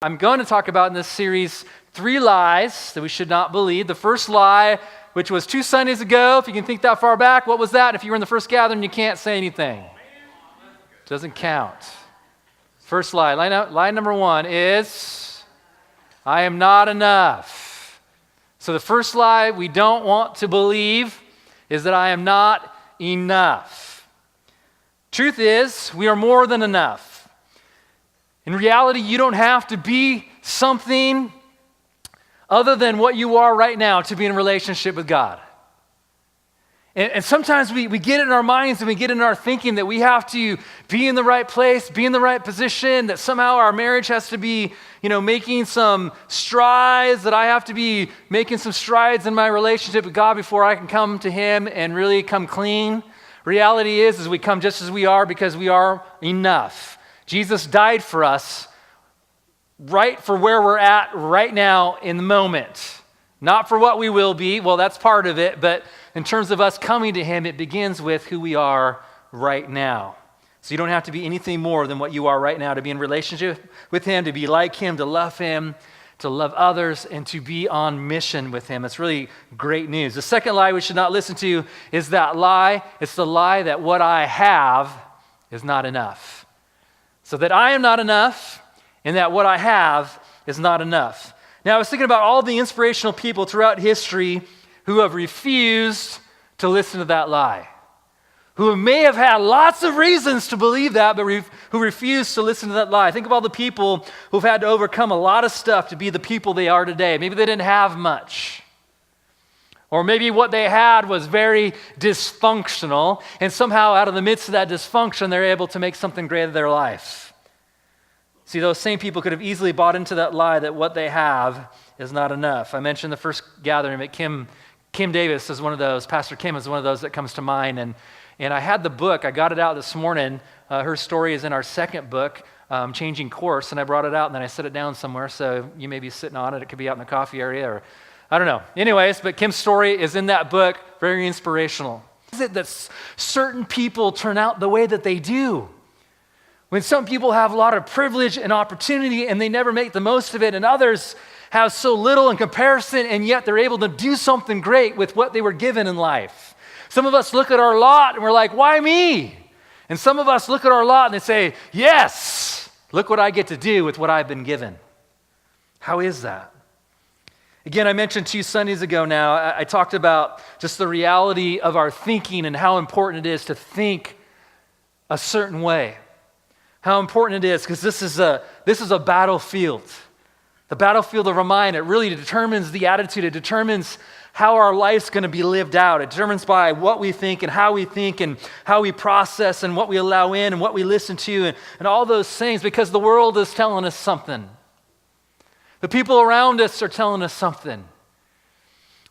I'm going to talk about in this series 3 lies that we should not believe. The first lie, which was 2 Sundays ago, if you can think that far back, what was that? If you were in the first gathering, you can't say anything. Doesn't count. First lie. Lie number 1 is, I am not enough. So the first lie we don't want to believe is that I am not enough. Truth is, we are more than enough. In reality, you don't have to be something other than what you are right now to be in a relationship with God. And sometimes we get in our minds and we get in our thinking that we have to be in the right place, be in the right position, that somehow our marriage has to be, making some strides, that I have to be making some strides in my relationship with God before I can come to Him and really come clean. Reality is we come just as we are because we are enough. Jesus died for us right for where we're at right now in the moment. Not for what we will be. Well, that's part of it. But in terms of us coming to Him, it begins with who we are right now. So you don't have to be anything more than what you are right now to be in relationship with Him, to be like Him, to love others, and to be on mission with Him. It's really great news. The second lie we should not listen to is that lie. It's the lie that what I have is not enough. So that I am not enough, and that what I have is not enough. Now, I was thinking about all the inspirational people throughout history who have refused to listen to that lie, who may have had lots of reasons to believe that, but who refused to listen to that lie. Think of all the people who've had to overcome a lot of stuff to be the people they are today. Maybe they didn't have much. Or maybe what they had was very dysfunctional, and somehow out of the midst of that dysfunction, they're able to make something great of their life. See, those same people could have easily bought into that lie that what they have is not enough. I mentioned the first gathering, but Kim Davis is one of those. Pastor Kim is one of those that comes to mind. And I had the book. I got it out this morning. Her story is in our second book, Changing Course, and I brought it out, and then I set it down somewhere, so you may be sitting on it. It could be out in the coffee area, or I don't know. Anyways, but Kim's story is in that book, very inspirational. Is it that certain people turn out the way that they do? When some people have a lot of privilege and opportunity and they never make the most of it, and others have so little in comparison, and yet they're able to do something great with what they were given in life. Some of us look at our lot and we're like, why me? And some of us look at our lot and they say, yes, look what I get to do with what I've been given. How is that? Again, I mentioned 2 Sundays ago now, I talked about just the reality of our thinking and how important it is to think a certain way. How important it is, because this is a battlefield. The battlefield of our mind, it really determines the attitude. It determines how our life's going to be lived out. It determines by what we think and how we process and what we allow in and what we listen to and all those things, because the world is telling us something. The people around us are telling us something.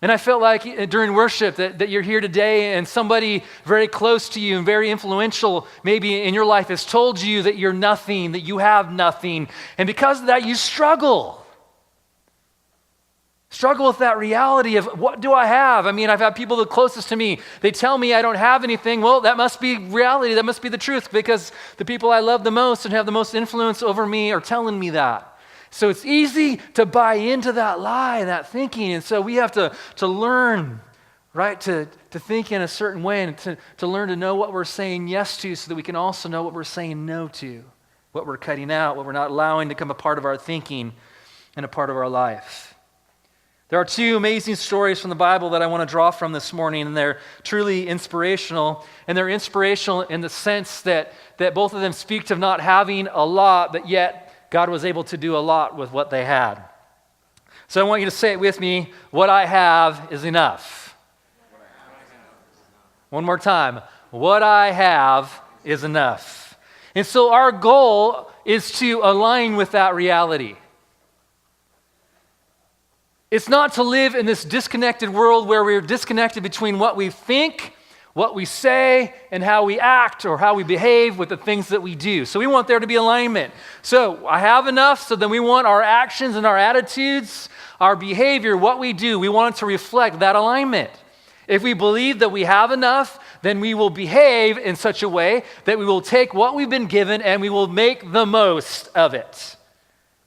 And I felt like during worship that you're here today and somebody very close to you and very influential maybe in your life has told you that you're nothing, that you have nothing. And because of that, you struggle. Struggle with that reality of what do I have? I mean, I've had people the closest to me, they tell me I don't have anything. Well, that must be reality. That must be the truth, because the people I love the most and have the most influence over me are telling me that. So it's easy to buy into that lie, that thinking. And so we have to learn, right, to think in a certain way and to learn to know what we're saying yes to so that we can also know what we're saying no to, what we're cutting out, what we're not allowing to become a part of our thinking and a part of our life. There are 2 amazing stories from the Bible that I want to draw from this morning, and they're truly inspirational. And they're inspirational in the sense that both of them speak of not having a lot, but yet God was able to do a lot with what they had. So I want you to say it with me. What I have is enough. One more time. What I have is enough. And so our goal is to align with that reality. It's not to live in this disconnected world where we're disconnected between what we think, what we say, and how we act or how we behave with the things that we do. So we want there to be alignment. So I have enough, so then we want our actions and our attitudes, our behavior, what we do, we want it to reflect that alignment. If we believe that we have enough, then we will behave in such a way that we will take what we've been given and we will make the most of it.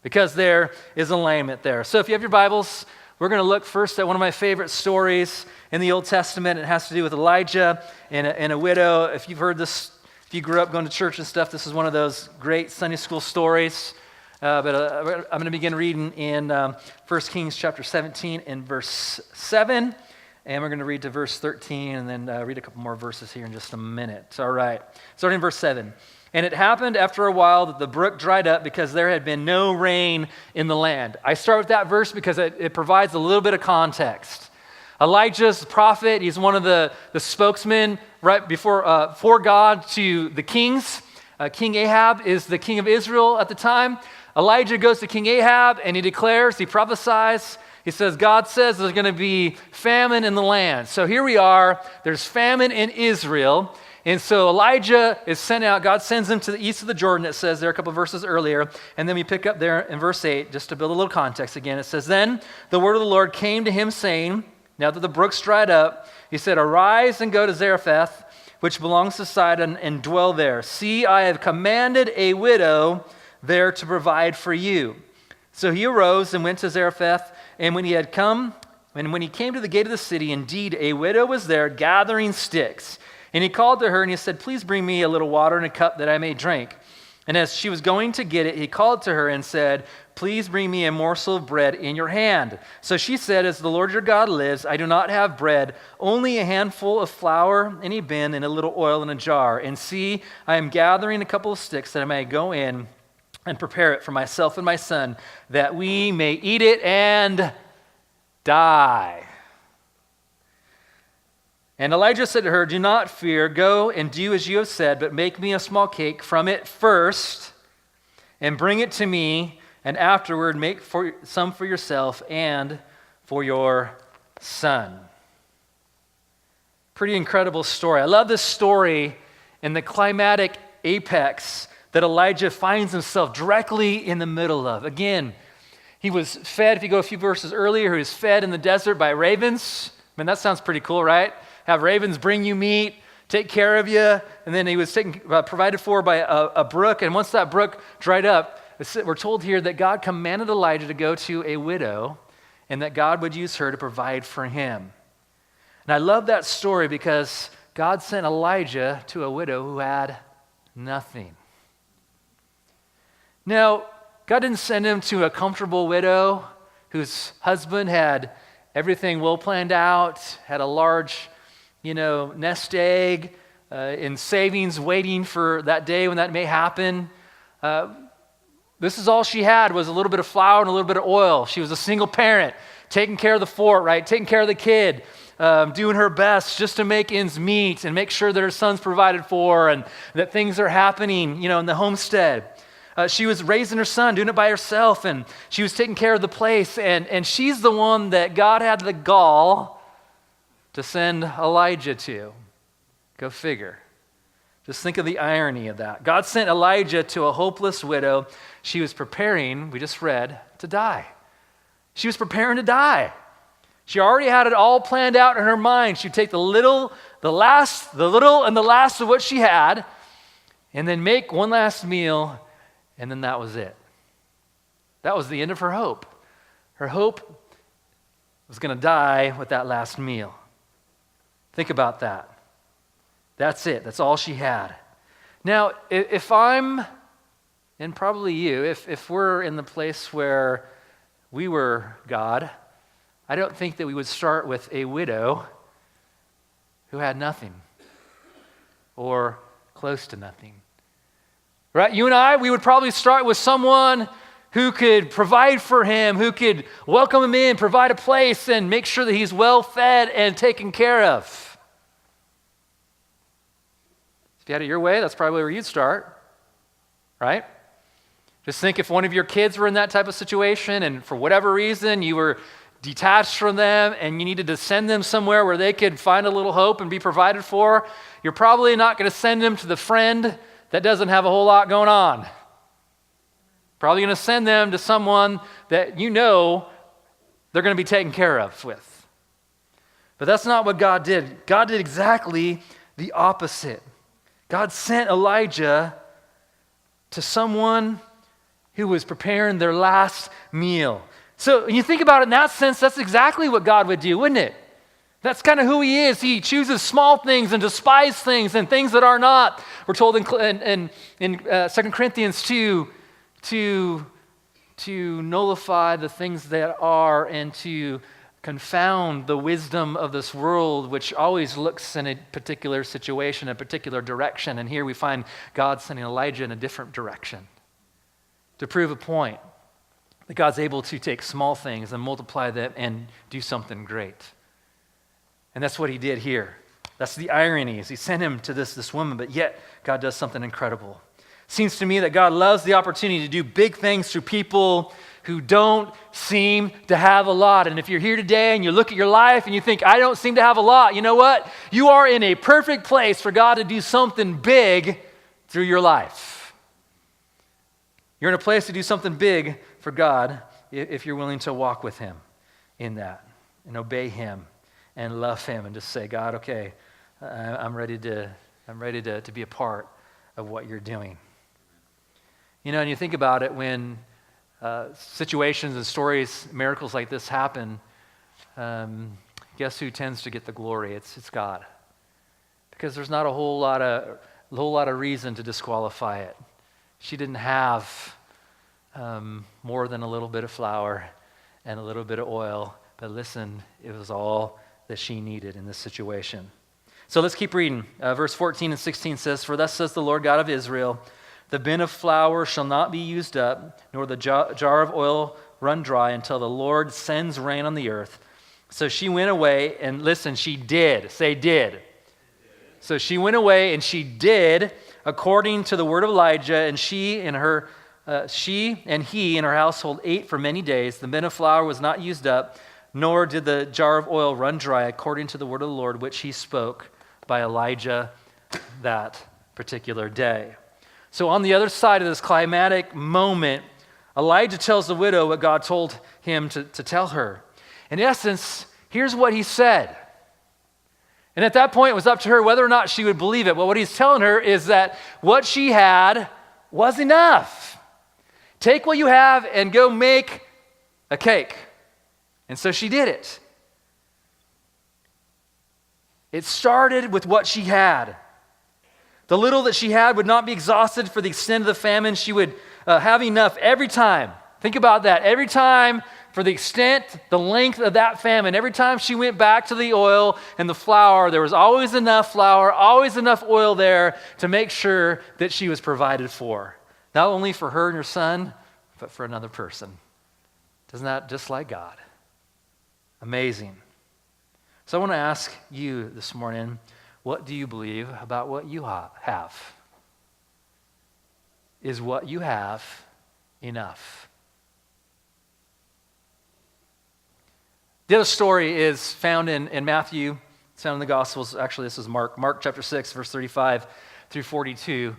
because there is alignment there. So if you have your Bibles, we're going to look first at one of my favorite stories in the Old Testament. It has to do with Elijah and a widow. If you've heard this, if you grew up going to church and stuff, this is one of those great Sunday school stories. But I'm going to begin reading in 1 Kings chapter 17 and verse 7. And we're going to read to verse 13 and then read a couple more verses here in just a minute. All right. Starting in verse 7. And it happened after a while that the brook dried up because there had been no rain in the land. I start with that verse because it provides a little bit of context. Elijah's the prophet. He's one of the spokesmen right before for God to the kings. King Ahab is the king of Israel at the time. Elijah goes to King Ahab and he declares, he prophesies. He says, God says there's going to be famine in the land. So here we are. There's famine in Israel. And so Elijah is sent out. God sends him to the east of the Jordan, it says there a couple of verses earlier. And then we pick up there in verse 8, just to build a little context again. It says, Then the word of the Lord came to him, saying, now that the brooks dried up, he said, Arise and go to Zarephath, which belongs to Sidon, and dwell there. See, I have commanded a widow there to provide for you. So he arose and went to Zarephath, and when he came to the gate of the city, indeed a widow was there gathering sticks. And he called to her and he said, Please bring me a little water in a cup that I may drink. And as she was going to get it, he called to her and said, Please bring me a morsel of bread in your hand. So she said, As the Lord your God lives, I do not have bread, only a handful of flour in a bin and a little oil in a jar. And see, I am gathering a couple of sticks that I may go in and prepare it for myself and my son, that we may eat it and die. And Elijah said to her, Do not fear, go and do as you have said, but make me a small cake from it first, and bring it to me, and afterward make some for yourself and for your son. Pretty incredible story. I love this story in the climatic apex that Elijah finds himself directly in the middle of. Again, he was fed, if you go a few verses earlier, he was fed in the desert by ravens. I mean, that sounds pretty cool, right? Have ravens bring you meat, take care of you. And then he was provided for by a brook. And once that brook dried up, we're told here that God commanded Elijah to go to a widow and that God would use her to provide for him. And I love that story because God sent Elijah to a widow who had nothing. Now, God didn't send him to a comfortable widow whose husband had everything well planned out, had a large nest egg in savings waiting for that day when that may happen. This is all she had was a little bit of flour and a little bit of oil. She was a single parent, taking care of the fort, right? Taking care of the kid, doing her best just to make ends meet and make sure that her son's provided for and that things are happening, in the homestead. She was raising her son, doing it by herself, and she was taking care of the place. And she's the one that God had the gall to send Elijah to. Go figure. Just think of the irony of that. God sent Elijah to a hopeless widow. She was preparing, we just read, to die. She was preparing to die. She already had it all planned out in her mind. She'd take the little and the last of what she had, and then make one last meal, and then that was it. That was the end of her hope. Her hope was going to die with that last meal. Think about that. That's it. That's all she had. Now, if I'm, and probably you, if we're in the place where we were God, I don't think that we would start with a widow who had nothing or close to nothing. Right? You and I, we would probably start with someone who could provide for him, who could welcome him in, provide a place, and make sure that he's well fed and taken care of. If you had it your way, that's probably where you'd start, right? Just think if one of your kids were in that type of situation and for whatever reason you were detached from them and you needed to send them somewhere where they could find a little hope and be provided for, you're probably not going to send them to the friend that doesn't have a whole lot going on. Probably going to send them to someone that you know they're going to be taken care of with. But that's not what God did. God did exactly the opposite. God sent Elijah to someone who was preparing their last meal. So when you think about it in that sense, that's exactly what God would do, wouldn't it? That's kind of who he is. He chooses small things and despised things and things that are not. We're told in 2 Corinthians 2 to nullify the things that are and to confound the wisdom of this world, which always looks in a particular situation, a particular direction. And here we find God sending Elijah in a different direction to prove a point that God's able to take small things and multiply them and do something great. And that's what he did here. That's the irony, is he sent him to this woman, but yet God does something incredible. Seems to me that God loves the opportunity to do big things through people who don't seem to have a lot. And if you're here today and you look at your life and you think, I don't seem to have a lot, you know what? You are in a perfect place for God to do something big through your life. You're in a place to do something big for God if you're willing to walk with him in that and obey him and love him and just say, God, okay, I'm ready to be a part of what you're doing. You know, and you think about it, when situations and stories, miracles like this happen, guess who tends to get the glory? It's God. Because there's not a whole lot of reason to disqualify it. She didn't have more than a little bit of flour and a little bit of oil, but listen, it was all that she needed in this situation. So let's keep reading. Verse 14 and 16 says, For thus says the Lord God of Israel, the bin of flour shall not be used up, nor the jar of oil run dry until the Lord sends rain on the earth. So she went away, and listen, she did. Say did. So she went away, and she did according to the word of Elijah, and she and he and her household ate for many days. The bin of flour was not used up, nor did the jar of oil run dry, according to the word of the Lord, which he spoke by Elijah that particular day. So on the other side of this climatic moment, Elijah tells the widow what God told him to tell her. In essence, here's what he said. And at that point, it was up to her whether or not she would believe it. Well, what he's telling her is that what she had was enough. Take what you have and go make a cake. And so she did it. It started with what she had. The little that she had would not be exhausted for the extent of the famine. She would have enough every time. Think about that. Every time, for the extent, the length of that famine, every time she went back to the oil and the flour, there was always enough flour, always enough oil there to make sure that she was provided for. Not only for her and her son, but for another person. Isn't that just like God? Amazing. So I want to ask you this morning, what do you believe about what you have? Is what you have enough? The other story is found in Matthew. It's found in the Gospels. Actually, this is Mark chapter 6, verse 35 through 42.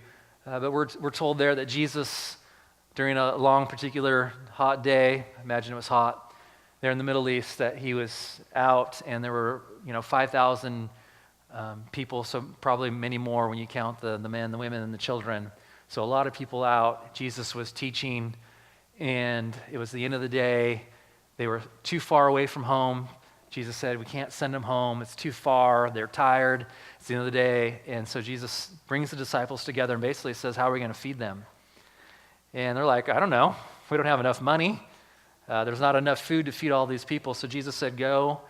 But we're told there that Jesus, during a long, particular hot day, imagine it was hot, there in the Middle East, that he was out, and there were 5,000 people, so probably many more when you count the men, the women, and the children. So a lot of people out. Jesus was teaching, and it was the end of the day. They were too far away from home. Jesus said, we can't send them home. It's too far. They're tired. It's the end of the day. And so Jesus brings the disciples together and basically says, how are we going to feed them? And they're like, I don't know. We don't have enough money. There's not enough food to feed all these people. So Jesus said, go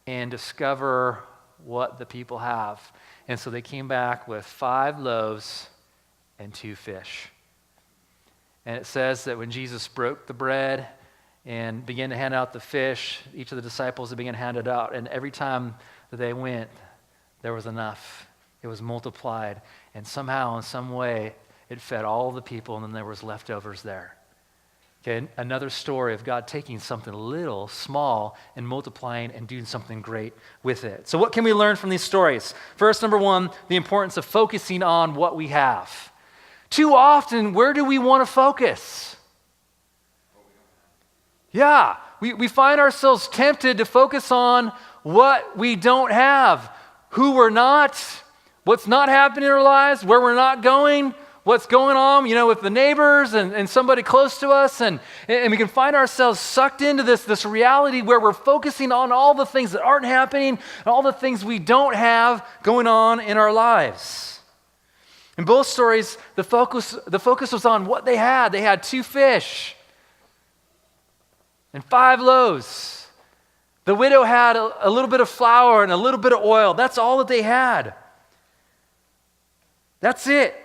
and discover what the people have. And so they came back with 5 loaves and 2 fish. And it says that when Jesus broke the bread and began to hand out the fish, each of the disciples began to hand it out. And every time that they went, there was enough. It was multiplied. And somehow, in some way, it fed all the people, and then there was leftovers there. Okay, another story of God taking something little, small, and multiplying and doing something great with it. So what can we learn from these stories? First, number 1, the importance of focusing on what we have. Too often, where do we want to focus? Yeah, we find ourselves tempted to focus on what we don't have, who we're not, what's not happening in our lives, where we're not going, what's going on, with the neighbors and somebody close to us, and we can find ourselves sucked into this reality where we're focusing on all the things that aren't happening and all the things we don't have going on in our lives. In both stories, the focus was on what they had. They had 2 fish and 5 loaves. The widow had a little bit of flour and a little bit of oil. That's all that they had. That's it.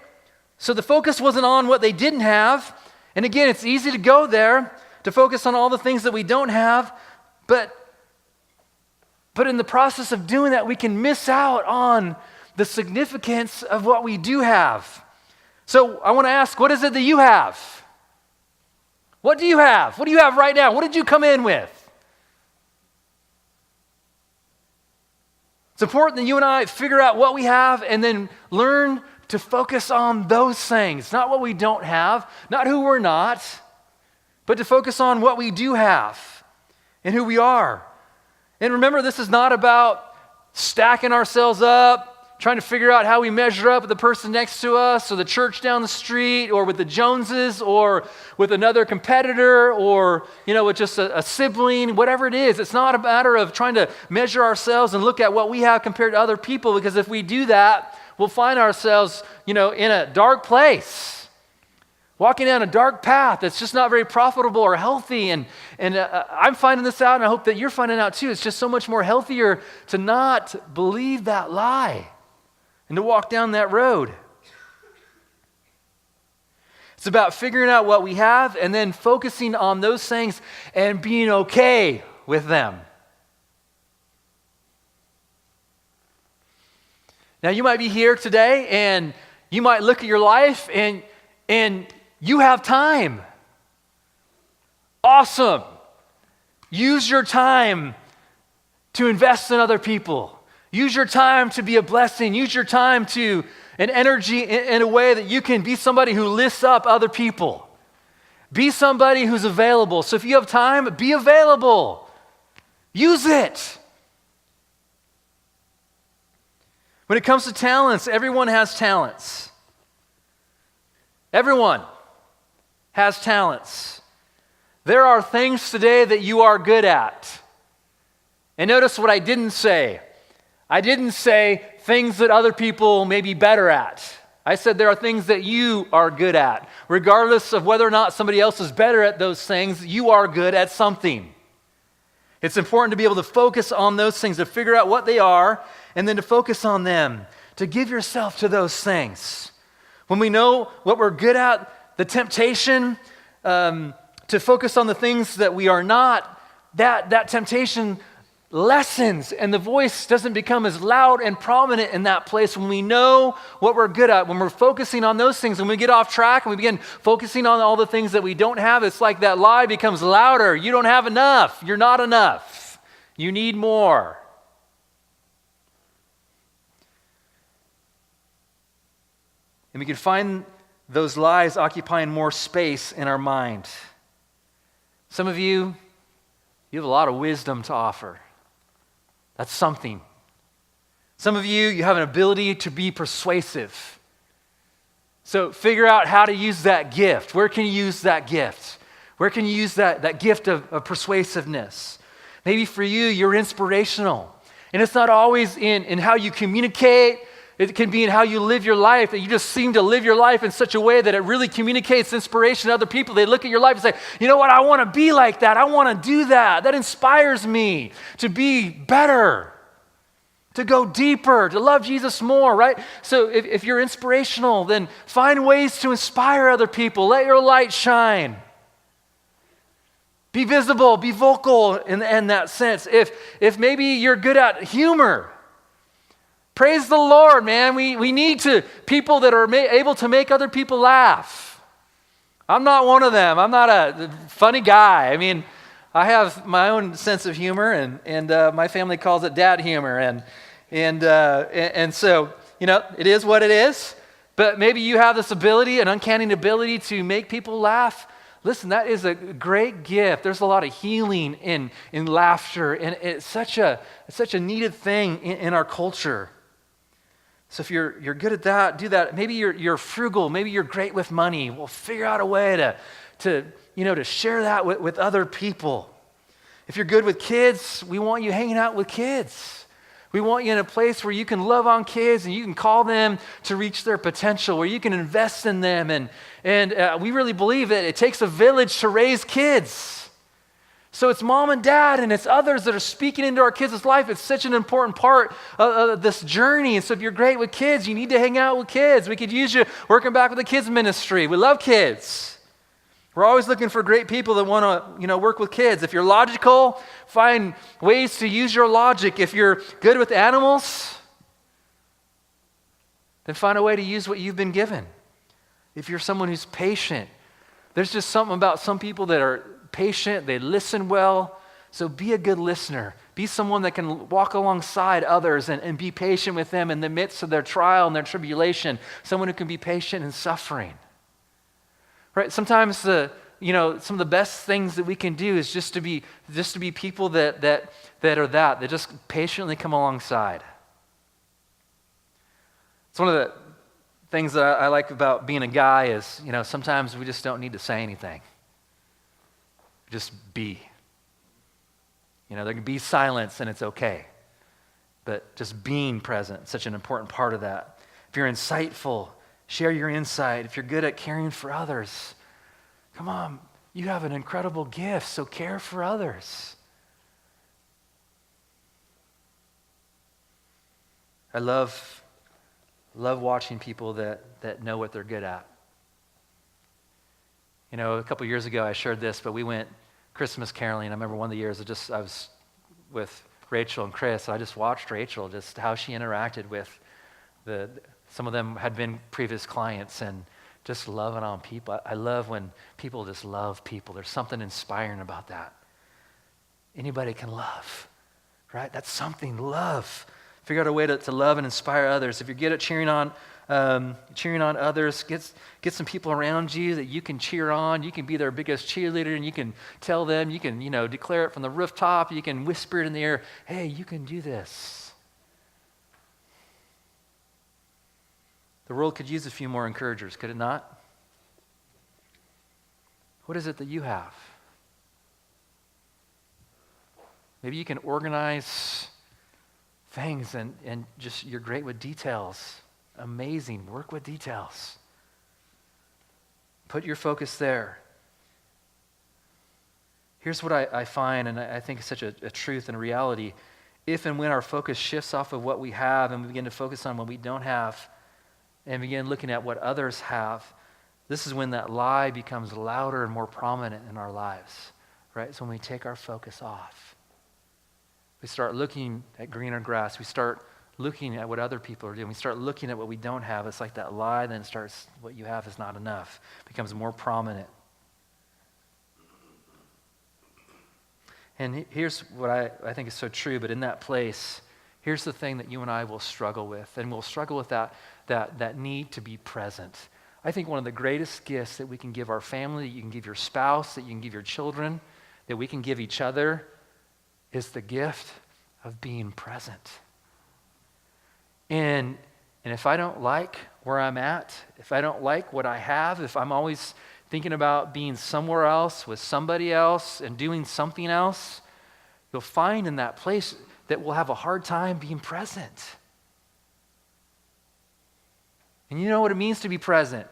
So the focus wasn't on what they didn't have. And again, it's easy to go there, to focus on all the things that we don't have. But in the process of doing that, we can miss out on the significance of what we do have. So I want to ask, what is it that you have? What do you have? What do you have right now? What did you come in with? It's important that you and I figure out what we have and then learn to focus on those things, not what we don't have, not who we're not, but to focus on what we do have and who we are. And remember, this is not about stacking ourselves up, trying to figure out how we measure up with the person next to us or the church down the street or with the Joneses or with another competitor or, with just a sibling, whatever it is. It's not a matter of trying to measure ourselves and look at what we have compared to other people, because if we do that, we'll find ourselves, in a dark place, walking down a dark path that's just not very profitable or healthy. And I'm finding this out, and I hope that you're finding out too. It's just so much more healthier to not believe that lie and to walk down that road. It's about figuring out what we have and then focusing on those things and being okay with them. Now, you might be here today and you might look at your life and you have time. Awesome. Use your time to invest in other people. Use your time to be a blessing. Use your time and energy in a way that you can be somebody who lifts up other people. Be somebody who's available. So if you have time, be available. Use it. When it comes to talents, everyone has talents. Everyone has talents. There are things today that you are good at. And notice what I didn't say. I didn't say things that other people may be better at. I said there are things that you are good at. Regardless of whether or not somebody else is better at those things, you are good at something. It's important to be able to focus on those things, to figure out what they are, and then to focus on them, to give yourself to those things. When we know what we're good at, the temptation to focus on the things that we are not, that temptation lessens, and the voice doesn't become as loud and prominent in that place when we know what we're good at. When we're focusing on those things, when we get off track and we begin focusing on all the things that we don't have, it's like that lie becomes louder. You don't have enough. You're not enough. You need more. And we can find those lies occupying more space in our mind. Some of you have a lot of wisdom to offer. That's something. Some of you have an ability to be persuasive. So figure out how to use that gift. Where can you use that gift? Where can you use that gift of persuasiveness? Maybe for you, you're inspirational. And it's not always in how you communicate. It can be in how you live your life, that you just seem to live your life in such a way that it really communicates inspiration to other people. They look at your life and say, you know what, I want to be like that. I want to do that. That inspires me to be better, to go deeper, to love Jesus more, right? So if you're inspirational, then find ways to inspire other people. Let your light shine. Be visible, be vocal in that sense. If maybe you're good at humor, praise the Lord, man. We need people that are able to make other people laugh. I'm not one of them. I'm not a funny guy. I mean, I have my own sense of humor, and my family calls it dad humor, and so it is what it is. But maybe you have this ability, an uncanny ability to make people laugh. Listen, that is a great gift. There's a lot of healing in laughter, and it's such a needed thing in our culture. So if you're good at that, do that. Maybe you're frugal. Maybe you're great with money. Well, figure out a way to share that with other people. If you're good with kids, we want you hanging out with kids. We want you in a place where you can love on kids and you can call them to reach their potential, where you can invest in them. And we really believe that it takes a village to raise kids. So it's mom and dad and it's others that are speaking into our kids' life. It's such an important part of this journey. And so if you're great with kids, you need to hang out with kids. We could use you working back with the kids ministry. We love kids. We're always looking for great people that want to, work with kids. If you're logical, find ways to use your logic. If you're good with animals, then find a way to use what you've been given. If you're someone who's patient, there's just something about some people that are patient, they listen well. So be a good listener. Be someone that can walk alongside others and be patient with them in the midst of their trial and their tribulation. Someone who can be patient in suffering. Right? Sometimes some of the best things that we can do is just to be people that just patiently come alongside. It's one of the things that I like about being a guy is, sometimes we just don't need to say anything. Just be. There can be silence and it's okay. But just being present is such an important part of that. If you're insightful, share your insight. If you're good at caring for others, come on, you have an incredible gift, so care for others. I love watching people that know what they're good at. A couple years ago I shared this, but we went Christmas caroling. I remember one of the years I was with Rachel and Chris, and I just watched Rachel, just how she interacted with some of them had been previous clients and just loving on people. I love when people just love people. There's something inspiring about that. Anybody can love, right? That's something, love. Figure out a way to love and inspire others. If you're good at cheering on others, get some people around you that you can cheer on. You can be their biggest cheerleader and you can tell them, you can, declare it from the rooftop. You can whisper it in the air, hey, you can do this. The world could use a few more encouragers, could it not? What is it that you have? Maybe you can organize things and just you're great with details. Amazing. Work with details. Put your focus there. Here's what I find, and I think it's such a truth and a reality. If and when our focus shifts off of what we have and we begin to focus on what we don't have and begin looking at what others have, this is when that lie becomes louder and more prominent in our lives, right? So when we take our focus off, we start looking at greener grass. We start looking at what other people are doing. We start looking at what we don't have. It's like that lie then starts, what you have is not enough. It becomes more prominent. And here's what I think is so true, but in that place, here's the thing that you and I will struggle with. And we'll struggle with that need to be present. I think one of the greatest gifts that we can give our family, that you can give your spouse, that you can give your children, that we can give each other, is the gift of being present. And if I don't like where I'm at, if I don't like what I have, if I'm always thinking about being somewhere else with somebody else and doing something else, you'll find in that place that we'll have a hard time being present. And you know what it means to be present?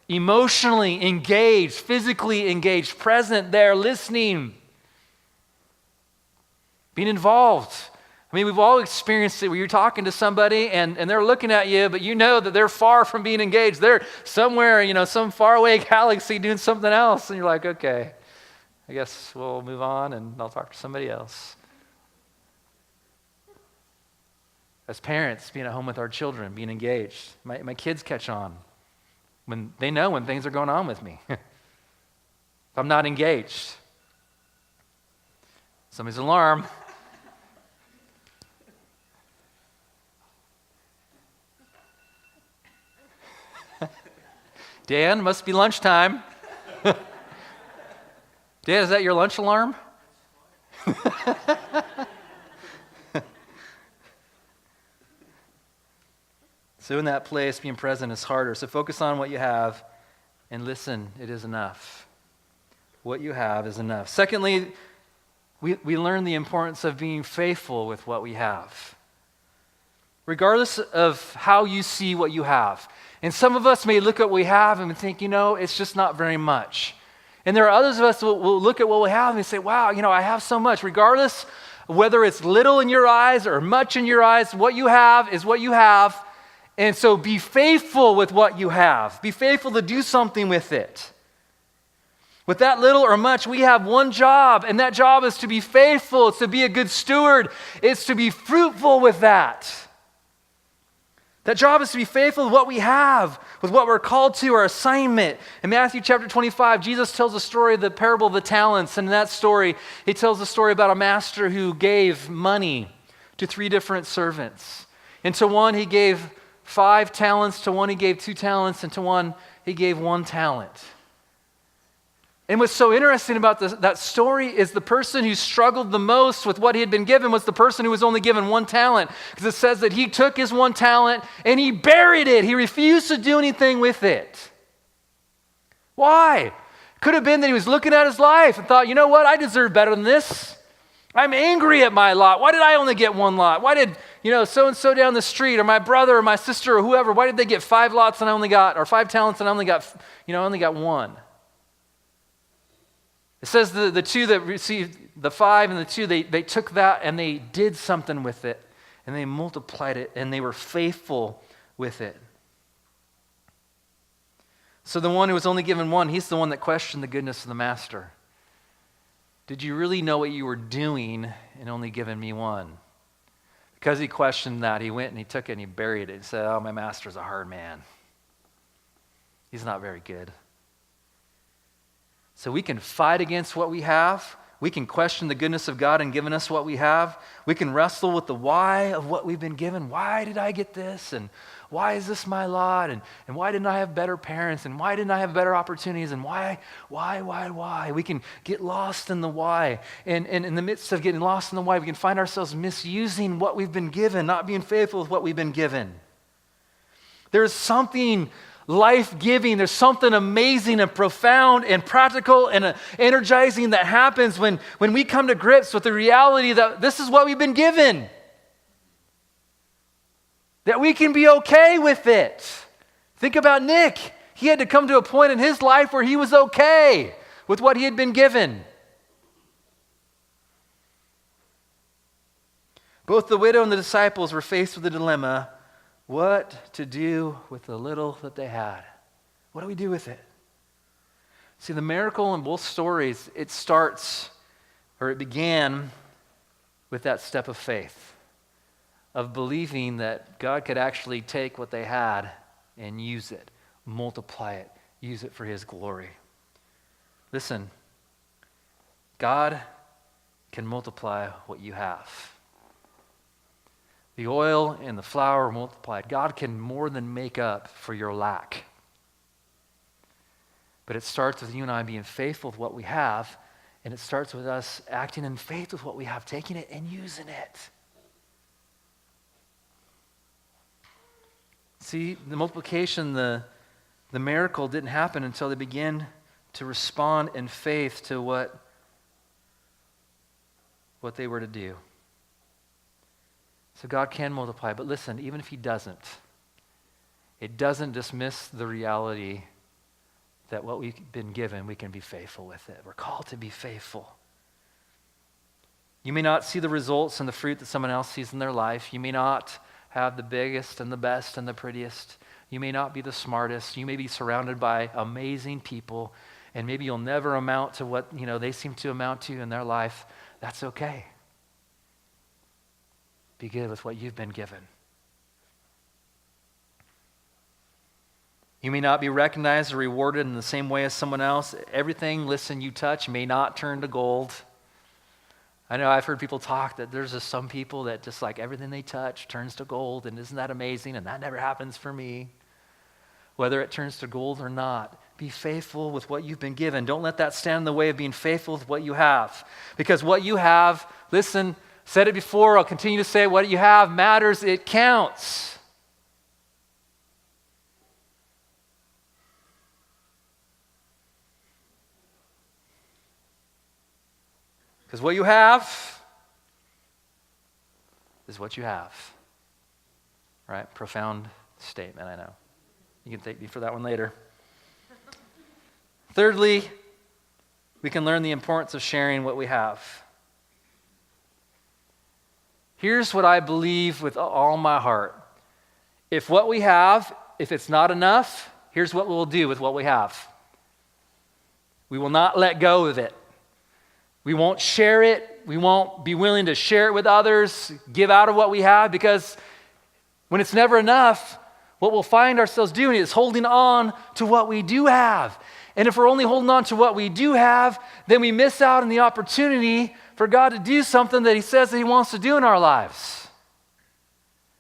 Emotionally engaged, physically engaged, present there, listening, being involved. I mean, we've all experienced it where you're talking to somebody and they're looking at you, but you know that they're far from being engaged. They're somewhere, some faraway galaxy doing something else. And you're like, okay, I guess we'll move on and I'll talk to somebody else. As parents, being at home with our children, being engaged. My kids catch on when they know when things are going on with me. If I'm not engaged, somebody's alarm. Dan, must be lunchtime. Dan, is that your lunch alarm? So in that place, being present is harder. So focus on what you have and listen, it is enough. What you have is enough. Secondly, we learn the importance of being faithful with what we have, regardless of how you see what you have. And some of us may look at what we have and think, it's just not very much. And there are others of us who will look at what we have and say, wow, I have so much. Regardless of whether it's little in your eyes or much in your eyes, what you have is what you have. And so be faithful with what you have. Be faithful to do something with it. With that little or much, we have one job, and that job is to be faithful. It's to be a good steward. It's to be fruitful with that. That job is to be faithful with what we have, with what we're called to, our assignment. In Matthew chapter 25, Jesus tells the story of the parable of the talents. And in that story, he tells the story about a master who gave money to 3 different servants. And to one, he gave 5 talents. To one, he gave 2 talents. And to one, he gave 1 talent. And what's so interesting about that story is the person who struggled the most with what he had been given was the person who was only given 1 talent. Because it says that he took his 1 talent and he buried it. He refused to do anything with it. Why? Could have been that he was looking at his life and thought, you know what? I deserve better than this. I'm angry at my lot. Why did I only get 1 lot? Why did, so-and-so down the street or my brother or my sister or whoever, why did they get 5 lots and I only got, or 5 talents and I only got, only got 1? It says the 2 that received the 5 and the 2, they took that and they did something with it and they multiplied it and they were faithful with it. So the one who was only given 1, he's the one that questioned the goodness of the master. Did you really know what you were doing and only giving me 1? Because he questioned that, he went and he took it and he buried it and said, oh, my master's a hard man. He's not very good. So we can fight against what we have. We can question the goodness of God in giving us what we have. We can wrestle with the why of what we've been given. Why did I get this? And why is this my lot? And why didn't I have better parents? And why didn't I have better opportunities? And why? We can get lost in the why. And in the midst of getting lost in the why, we can find ourselves misusing what we've been given, not being faithful with what we've been given. There's something life-giving. There's something amazing and profound and practical and energizing that happens when we come to grips with the reality that this is what we've been given. That we can be okay with it. Think about Nick. He had to come to a point in his life where he was okay with what he had been given. Both the widow and the disciples were faced with a dilemma. What to do with the little that they had? What do we do with it? See, the miracle in both stories, it began with that step of faith, of believing that God could actually take what they had and use it, multiply it, use it for His glory. Listen, God can multiply what you have. The oil and the flour are multiplied. God can more than make up for your lack. But it starts with you and I being faithful with what we have, and it starts with us acting in faith with what we have, taking it and using it. See, the multiplication, the miracle didn't happen until they began to respond in faith to what they were to do. So God can multiply, but listen, even if He doesn't, it doesn't dismiss the reality that what we've been given, we can be faithful with it. We're called to be faithful. You may not see the results and the fruit that someone else sees in their life. You may not have the biggest and the best and the prettiest. You may not be the smartest. You may be surrounded by amazing people, and maybe you'll never amount to what they seem to amount to in their life. That's okay. Be good with what you've been given. You may not be recognized or rewarded in the same way as someone else. Everything, you touch may not turn to gold. I know I've heard people talk that there's just some people that just like everything they touch turns to gold, and isn't that amazing? And that never happens for me. Whether it turns to gold or not, be faithful with what you've been given. Don't let that stand in the way of being faithful with what you have. Because what you have, said it before, I'll continue to say, what you have matters, it counts. Because what you have is what you have. Right? Profound statement, I know. You can thank me for that one later. Thirdly, we can learn the importance of sharing what we have. Here's what I believe with all my heart. If what we have, if it's not enough, here's what we'll do with what we have. We will not let go of it. We won't share it. We won't be willing to share it with others, give out of what we have, because when it's never enough, what we'll find ourselves doing is holding on to what we do have. And if we're only holding on to what we do have, then we miss out on the opportunity for God to do something that He says that He wants to do in our lives.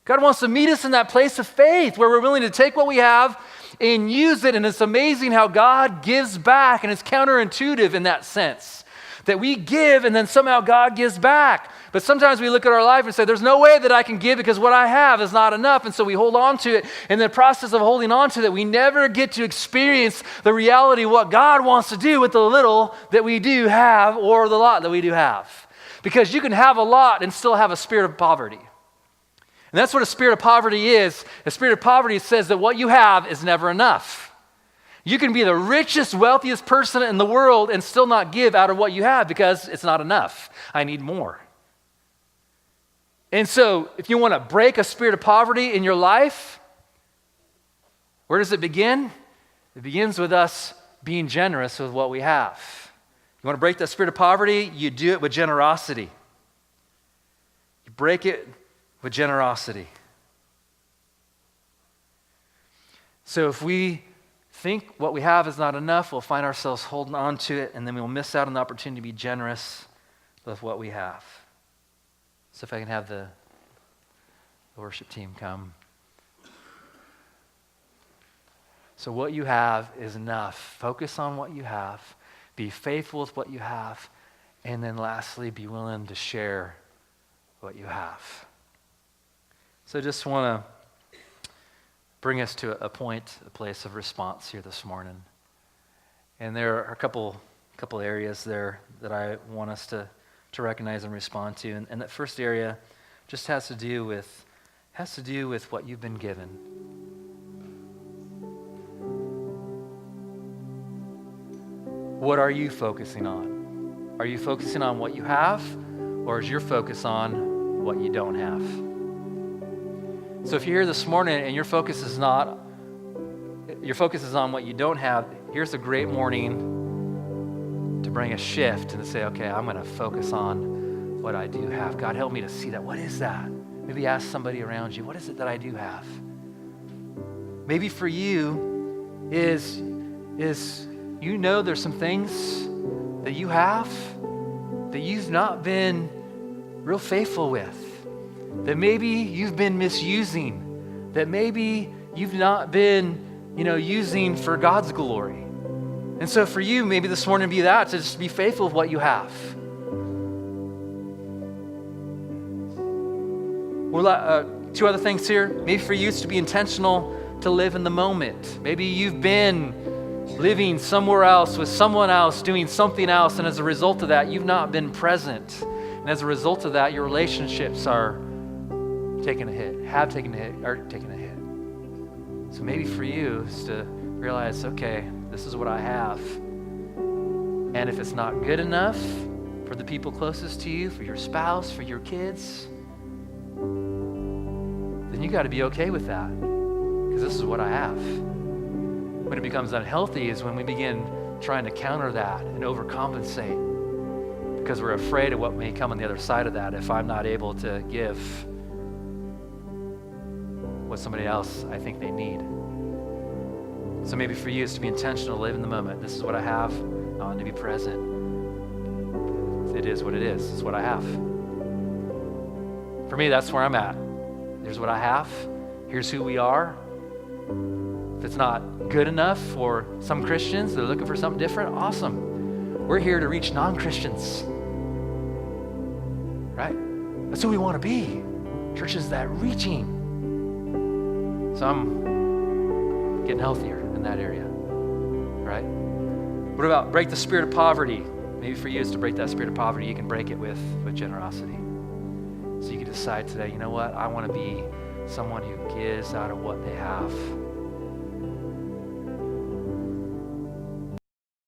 God wants to meet us in that place of faith where we're willing to take what we have and use it. And it's amazing how God gives back, and it's counterintuitive in that sense. That we give and then somehow God gives back. But sometimes we look at our life and say, there's no way that I can give because what I have is not enough. And so we hold on to it. And in the process of holding on to it, we never get to experience the reality of what God wants to do with the little that we do have or the lot that we do have. Because you can have a lot and still have a spirit of poverty. And that's what a spirit of poverty is. A spirit of poverty says that what you have is never enough. You can be the richest, wealthiest person in the world and still not give out of what you have because it's not enough. I need more. And so if you want to break a spirit of poverty in your life, where does it begin? It begins with us being generous with what we have. You want to break that spirit of poverty? You do it with generosity. You break it with generosity. So if we think what we have is not enough, we'll find ourselves holding on to it, and then we'll miss out on the opportunity to be generous with what we have. So if I can have the worship team come. So what you have is enough. Focus on what you have. Be faithful with what you have. And then lastly, be willing to share what you have. So I just want to bring us to a place of response here this morning. And there are a couple areas there that I want us to recognize and respond to. And that first area just has to do with what you've been given. What are you focusing on? Are you focusing on what you have, or is your focus on what you don't have? So if you're here this morning and your focus is on what you don't have, here's a great morning to bring a shift and to say, okay, I'm going to focus on what I do have. God, help me to see that. What is that? Maybe ask somebody around you, what is it that I do have? Maybe for you is you know there's some things that you have that you've not been real faithful with. That maybe you've been misusing, that maybe you've not been, using for God's glory. And so for you, maybe this morning be that, to just be faithful with what you have. Well, two other things here. Maybe for you, it's to be intentional to live in the moment. Maybe you've been living somewhere else with someone else, doing something else, and as a result of that, you've not been present. And as a result of that, your relationships are taking a hit, are taking a hit. So maybe for you is to realize, okay, this is what I have. And if it's not good enough for the people closest to you, for your spouse, for your kids, then you got to be okay with that, because this is what I have. When it becomes unhealthy is when we begin trying to counter that and overcompensate, because we're afraid of what may come on the other side of that if I'm not able to give what somebody else I think they need. So maybe for you, it's to be intentional, live in the moment. This is what I have. I want to be present. It is what it is. It's what I have. For me, that's where I'm at. Here's what I have. Here's who we are. If it's not good enough for some Christians, they're looking for something different, awesome. We're here to reach non-Christians. Right? That's who we want to be. Churches that reaching. So getting healthier in that area, right? What about break the spirit of poverty? Maybe for you it's to break that spirit of poverty. You can break it with generosity. So you can decide today, you know what? I want to be someone who gives out of what they have.